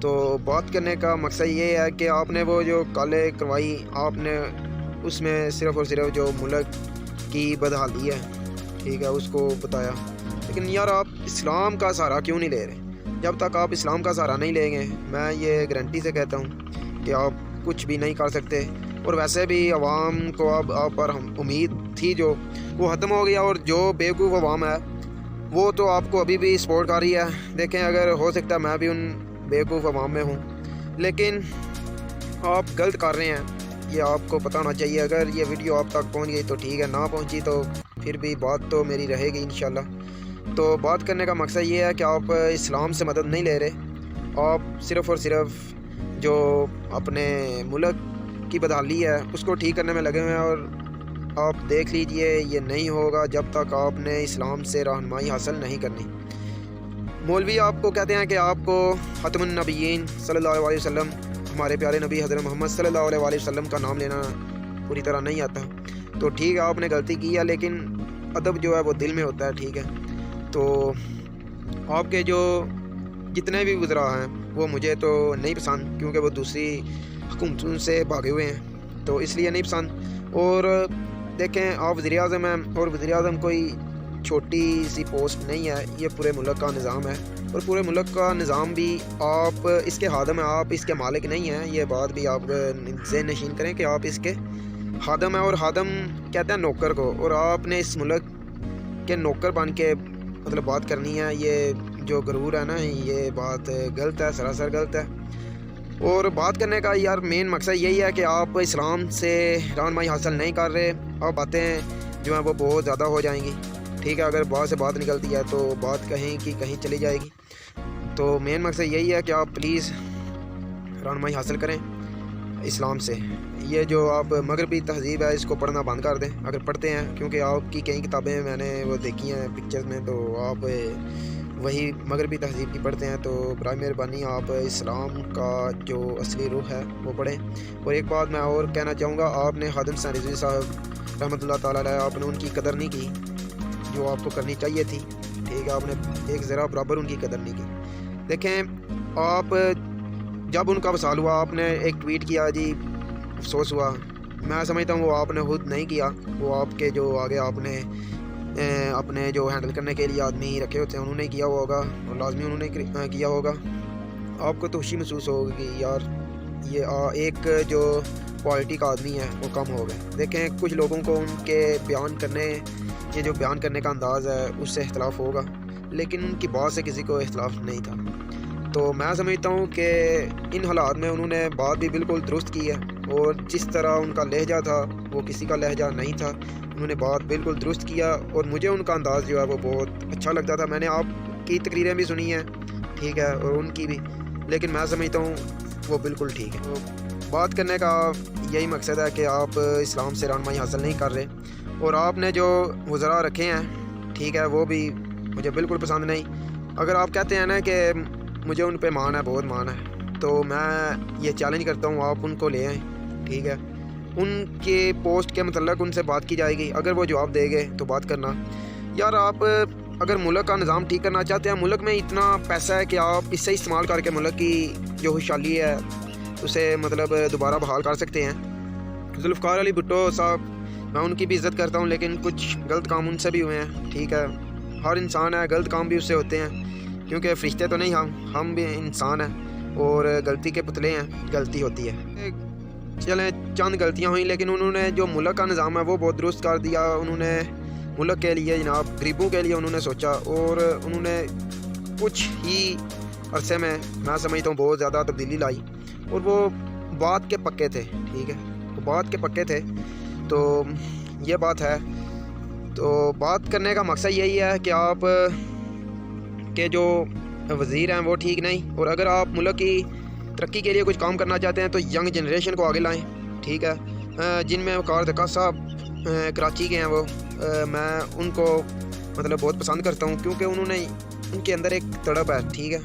تو بات کرنے کا مقصد یہ ہے کہ آپ نے وہ جو کالیں کروائی آپ نے اس میں صرف اور صرف جو ملک کی بدحالی ہے ٹھیک ہے اس کو بتایا، لیکن یار آپ اسلام کا سہارا کیوں نہیں لے رہے؟ جب تک آپ اسلام کا سہارا نہیں لیں گے میں یہ گارنٹی سے کہتا ہوں کہ آپ کچھ بھی نہیں کر سکتے۔ اور ویسے بھی عوام کو اب آپ پر امید تھی جو وہ ختم ہو گیا، اور جو بیوقوف عوام ہے وہ تو آپ کو ابھی بھی سپورٹ کر رہی ہے۔ دیکھیں اگر ہو سکتا ہے میں بھی ان بیوقوف عوام میں ہوں، لیکن آپ غلط کر رہے ہیں، یہ آپ کو پتہ ہونا چاہیے۔ اگر یہ ویڈیو آپ تک پہنچ گئی تو ٹھیک ہے، نہ پہنچی تو پھر بھی بات تو میری رہے گی انشاءاللہ۔ تو بات کرنے کا مقصد یہ ہے کہ آپ اسلام سے مدد نہیں لے رہے، آپ صرف اور صرف جو اپنے ملک کی بدحالی ہے اس کو ٹھیک کرنے میں لگے ہوئے ہیں، اور آپ دیکھ لیجئے یہ نہیں ہوگا جب تک آپ نے اسلام سے رہنمائی حاصل نہیں کرنی۔ مولوی آپ کو کہتے ہیں کہ آپ کو ختم النبیین صلی اللہ علیہ وسلم ہمارے پیارے نبی حضرت محمد صلی اللہ علیہ وسلم کا نام لینا پوری طرح نہیں آتا، تو ٹھیک ہے آپ نے غلطی کی ہے، لیکن ادب جو ہے وہ دل میں ہوتا ہے ٹھیک ہے۔ تو آپ کے جو جتنے بھی وزراء ہیں وہ مجھے تو نہیں پسند، کیونکہ وہ دوسری حکومتوں سے بھاگے ہوئے ہیں تو اس لیے نہیں پسند۔ اور دیکھیں آپ وزیر اعظم ہیں، اور وزیر اعظم کوئی چھوٹی سی پوسٹ نہیں ہے، یہ پورے ملک کا نظام ہے، اور پورے ملک کا نظام بھی آپ اس کے خادم ہیں، آپ اس کے مالک نہیں ہیں۔ یہ بات بھی آپ ذہن نشین کریں کہ آپ اس کے خادم ہیں، اور خادم کہتے ہیں نوکر کو، اور آپ نے اس ملک کے نوکر بن کے مطلب بات کرنی ہے، یہ جو غرور ہے نا یہ بات غلط ہے، سراسر غلط ہے۔ اور بات کرنے کا یار مین مقصد یہی ہے کہ آپ اسلام سے رہنمائی حاصل نہیں کر رہے، آپ باتیں جو ہیں وہ بہت زیادہ ہو جائیں گی ٹھیک ہے، اگر بات سے بات نکلتی ہے تو بات کہیں کی کہیں چلی جائے گی۔ تو مین مقصد یہی ہے کہ آپ پلیز رہنمائی حاصل کریں اسلام سے۔ یہ جو آپ مغربی تہذیب ہے اس کو پڑھنا بند کر دیں اگر پڑھتے ہیں، کیونکہ آپ کی کئی کتابیں میں نے وہ دیکھی ہیں پکچرز میں، تو آپ وہی مغربی تہذیب کی پڑھتے ہیں، تو برائے مہربانی آپ اسلام کا جو اصلی روح ہے وہ پڑھیں۔ اور ایک بات میں اور کہنا چاہوں گا، آپ نے خادم حسین رضوی صاحب رحمۃ اللہ تعالیٰ علیہ آپ نے ان کی قدر نہیں کی جو آپ کو کرنی چاہیے تھی ٹھیک ہے، آپ نے ایک ذرا برابر ان کی قدر نہیں کی۔ دیکھیں آپ جب ان کا وصال ہوا آپ نے ایک ٹویٹ کیا جی افسوس ہوا، میں سمجھتا ہوں وہ آپ نے خود نہیں کیا، وہ آپ کے جو آگے آپ نے اپنے جو ہینڈل کرنے کے لیے آدمی رکھے ہوتے ہیں انہوں نے کیا ہوگا، اور لازمی انہوں نے کیا ہوگا۔ آپ کو تو خوشی محسوس ہوگی یار یہ ایک جو کوالٹی کا آدمی ہے وہ کم ہو گئے۔ دیکھیں کچھ لوگوں کو ان کے بیان کرنے یہ جو بیان کرنے کا انداز ہے اس سے اختلاف ہوگا، لیکن ان کی بات سے کسی کو اختلاف نہیں تھا۔ تو میں سمجھتا ہوں کہ ان حالات میں انہوں نے بات بھی بالکل درست کی ہے، اور جس طرح ان کا لہجہ تھا وہ کسی کا لہجہ نہیں تھا، انہوں نے بات بالکل درست کیا، اور مجھے ان کا انداز جو ہے وہ بہت اچھا لگتا تھا۔ میں نے آپ کی تقریریں بھی سنی ہیں ٹھیک ہے، اور ان کی بھی، لیکن میں سمجھتا ہوں وہ بالکل ٹھیک ہے۔ بات کرنے کا یہی مقصد ہے کہ آپ اسلام سے رہنمائی حاصل نہیں کر رہے، اور آپ نے جو وزراء رکھے ہیں ٹھیک ہے وہ بھی مجھے بالکل پسند نہیں۔ اگر آپ کہتے ہیں نا کہ مجھے ان پہ مان ہے، بہت مان ہے، تو میں یہ چیلنج کرتا ہوں آپ ان کو لے آئیں ٹھیک ہے، ان کے پوسٹ کے متعلق ان سے بات کی جائے گی، اگر وہ جواب دے گے تو بات کرنا۔ یار آپ اگر ملک کا نظام ٹھیک کرنا چاہتے ہیں، ملک میں اتنا پیسہ ہے کہ آپ اس سے استعمال کر کے ملک کی جو خوشحالی ہے اسے مطلب دوبارہ بحال کر سکتے ہیں۔ ذوالفقار علی بھٹو صاحب میں ان کی بھی عزت کرتا ہوں، لیکن کچھ غلط کام ان سے بھی ہوئے ہیں ٹھیک ہے، ہر انسان ہے غلط کام بھی اس سے ہوتے ہیں، کیونکہ فرشتے تو نہیں ہم بھی انسان ہیں، اور غلطی کے پتلے ہیں، غلطی ہوتی ہے۔ چلیں چند غلطیاں ہوئیں، لیکن انہوں نے جو ملک کا نظام ہے وہ بہت درست کر دیا، انہوں نے ملک کے لیے جناب غریبوں کے لیے انہوں نے سوچا، اور انہوں نے کچھ ہی عرصے میں سمجھتا ہوں بہت زیادہ تبدیلی لائی، اور وہ بات کے پکے تھے ٹھیک ہے، وہ بات کے پکے تھے، تو یہ بات ہے۔ تو بات کرنے کا مقصد یہی ہے کہ آپ کے جو وزیر ہیں وہ ٹھیک نہیں، اور اگر آپ ملک کی ترقی کے لیے کچھ کام کرنا چاہتے ہیں تو ینگ جنریشن کو آگے لائیں ٹھیک ہے، جن میں وقار دکا صاحب کراچی کے ہیں، وہ میں ان کو مطلب بہت پسند کرتا ہوں، کیونکہ انہوں نے ان کے اندر ایک تڑپ ہے ٹھیک ہے،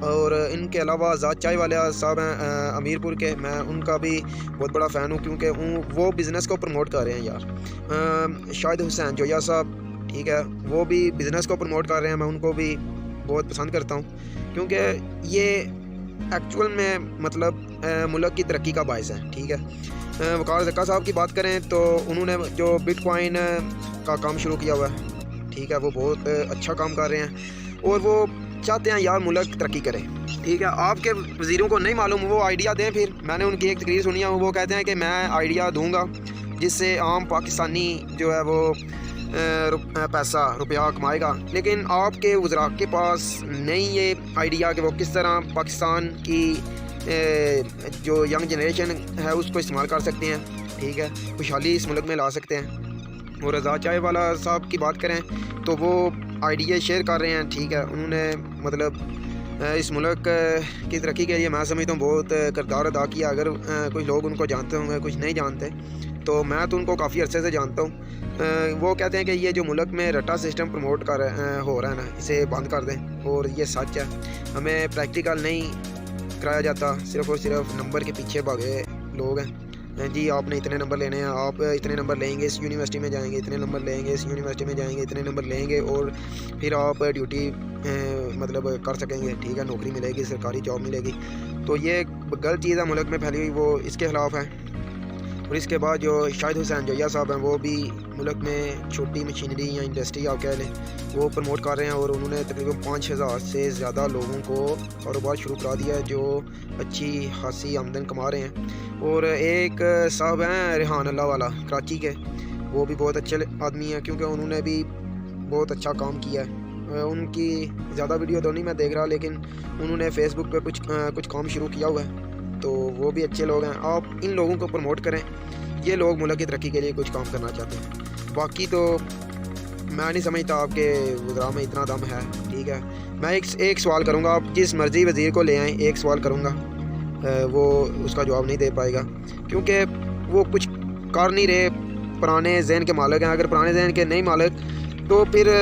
اور ان کے علاوہ آزاد چائے والے صاحب ہیں امیر پور کے، میں ان کا بھی بہت بڑا فین ہوں، کیونکہ وہ بزنس کو پروموٹ کر رہے ہیں یار۔ شاہد حسین جویا صاحب ٹھیک ہے، وہ بھی بزنس کو پروموٹ کر رہے ہیں، میں ان کو بھی بہت پسند کرتا ہوں، کیونکہ یہ ایکچول میں مطلب ملک کی ترقی کا باعث ہے. ٹھیک ہے. وقار زکا صاحب کی بات کریں تو انہوں نے جو بٹ کوائن کا کام شروع کیا ہوا ہے, ٹھیک ہے, وہ بہت اچھا کام کر رہے ہیں اور وہ چاہتے ہیں یار ملک ترقی کرے. ٹھیک ہے. آپ کے وزیروں کو نہیں معلوم, وہ آئیڈیا دیں. پھر میں نے ان کی ایک تقریر سنی ہے, وہ کہتے ہیں کہ میں آئیڈیا دوں گا جس سے عام پاکستانی جو ہے وہ پیسہ روپیہ کمائے گا, لیکن آپ کے وزراء کے پاس نہیں یہ آئیڈیا کہ وہ کس طرح پاکستان کی جو ینگ جنریشن ہے اس کو استعمال کر سکتے ہیں. ٹھیک ہے. خوشحالی اس ملک میں لا سکتے ہیں. اور رضا چائے والا صاحب کی بات کریں تو وہ آئیڈیا شیئر کر رہے ہیں. ٹھیک ہے. انہوں نے مطلب اس ملک کی ترقی کے لیے میں سمجھتا ہوں بہت کردار ادا کیا. اگر کچھ لوگ ان کو جانتے ہوں گے, کچھ نہیں جانتے, تو میں تو ان کو کافی عرصے سے جانتا ہوں. وہ کہتے ہیں کہ یہ جو ملک میں رٹا سسٹم پروموٹ ہو رہا ہے نا, اسے بند کر دیں. اور یہ سچ ہے, ہمیں پریکٹیکل نہیں کرایا جاتا, صرف اور صرف نمبر کے پیچھے بھاگے لوگ ہیں. جی آپ نے اتنے نمبر لینے ہیں, آپ اتنے نمبر لیں گے اس یونیورسٹی میں جائیں گے, اتنے نمبر لیں گے اس یونیورسٹی میں جائیں گے, اتنے نمبر لیں گے اور پھر آپ ڈیوٹی مطلب کر سکیں گے. ٹھیک ہے. نوکری ملے گی, سرکاری جاب ملے گی. تو یہ غلط چیز ہے ملک میں پھیلی ہوئی, وہ اس کے خلاف ہے. اور اس کے بعد جو شاہد حسین جویا صاحب ہیں, وہ بھی ملک میں چھوٹی مشینری یا انڈسٹری آپ کہہ لیں, وہ پروموٹ کر رہے ہیں. اور انہوں نے تقریباً 5000 سے زیادہ لوگوں کو کاروبار شروع کرا دیا ہے جو اچھی خاصی آمدن کما رہے ہیں. اور ایک صاحب ہیں ریحان اللہ والا کراچی کے, وہ بھی بہت اچھے آدمی ہیں کیونکہ انہوں نے بھی بہت اچھا کام کیا ہے. ان کی زیادہ ویڈیو تو نہیں میں دیکھ رہا, لیکن انہوں نے فیس بک پہ کچھ کام شروع کیا ہوا ہے, تو وہ بھی اچھے لوگ ہیں. آپ ان لوگوں کو پروموٹ کریں, یہ لوگ ملک کی ترقی کے لیے کچھ کام کرنا چاہتے ہیں. باقی تو میں نہیں سمجھتا آپ کے وزراء میں اتنا دم ہے. ٹھیک ہے. میں ایک سوال کروں گا, آپ جس مرضی وزیر کو لے آئیں, ایک سوال کروں گا, وہ اس کا جواب نہیں دے پائے گا کیونکہ وہ کچھ کر نہیں رہے, پرانے ذہن کے مالک ہیں. اگر پرانے ذہن کے نہیں مالک تو پھر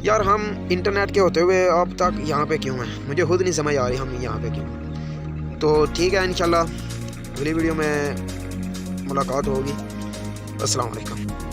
یار ہم انٹرنیٹ کے ہوتے ہوئے اب تک یہاں پہ کیوں ہیں, مجھے خود نہیں سمجھ آ رہی ہم یہاں پہ کیوں. تو ٹھیک ہے, انشاءاللہ اگلی ویڈیو میں ملاقات ہوگی. السلام علیکم.